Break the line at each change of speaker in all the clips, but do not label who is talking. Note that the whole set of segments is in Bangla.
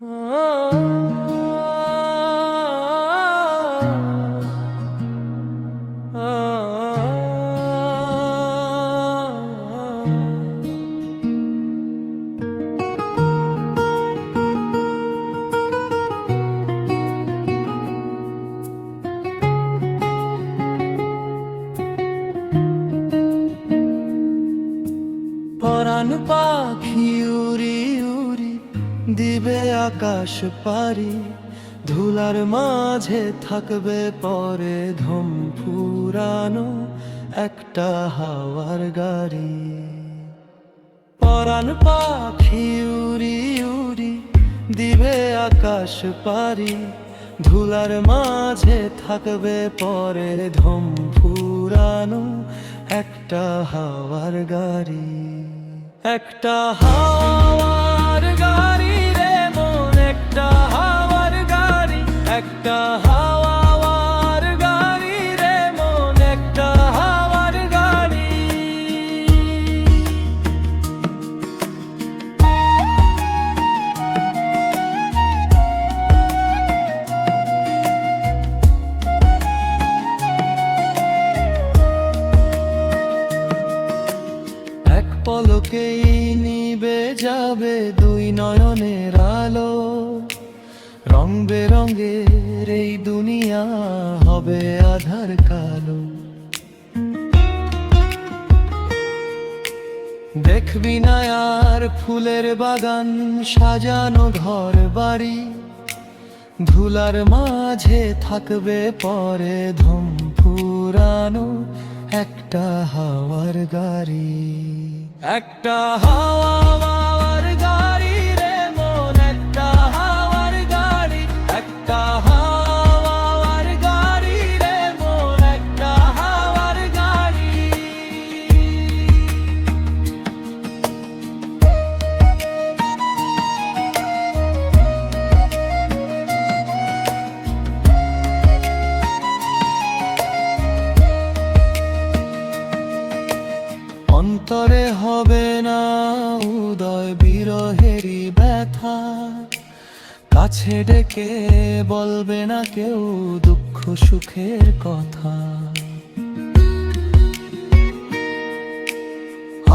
পরাণ পাখি উড়ি উড়ি দিবে আকাশ পারি, ধুলার মাঝে থাকবে পরে ধুম ফুরানো একটা হাওয়ার গাড়ি। পরাণ পাখি উড়ি উড়ি দিবে আকাশ পারি, ধুলার মাঝে থাকবে পরে ধুম ফুরানো একটা হাওয়ার গাড়ি। একটা হাওয়ার গাড়ি রে মন, একটা হাওয়ার গাড়ি, একটা হাওয়ার গাড়ি রে মন, একটা হাওয়ার গাড়ি। এক পলকেই নিবে যাবে দুই নয়নের আলো, রং বেরঙের এই দুনিয়া হবে আধার কালো। দেখবি না আর ফুলের বাগান সাজানো ঘর বাড়ি, ধুলার মাঝে থাকবে পরে ধুম ফুরানো একটা হাওয়ার গাড়ি। একটা হাওয়ার গাড়ি রে মন, একটা হাওয়ার গাড়ি, একটা হাওয়ার গাড়ি রে মন, একটা হাওয়ার গাড়ি। অন্তরে হবে না উদয় বিরহেরই ব্যথা, কাছে ডেকে বলবে না কেউ দুঃখ সুখের কথা।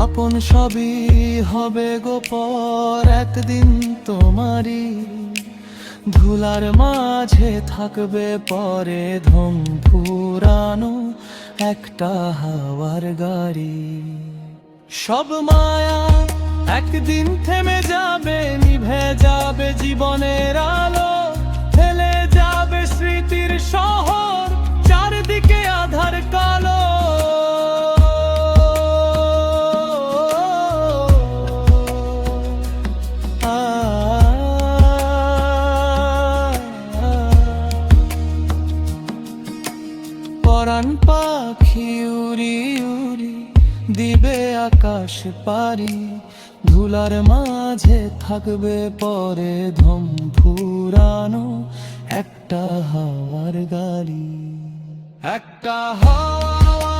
আপন সবই হবে গোপর একদিন তোমারই, ধুলার মাঝে থাকবে পরে ধুম ফুরানো একটা হাওয়ার গাড়ি। সব মায়া একদিন থেমে যাবে, নিভে যাবে জীবনের আলো, ফেলে যাবে স্মৃতির শহর চারদিকে আধার কালো। পরাণ পাখি উড়ি উড়ি দিবে আকাশ পারি, ধুলার মাঝে থাকবে পরে ধুম ফুরানো একটা হাওয়ার গাড়ি। একটা হাওয়া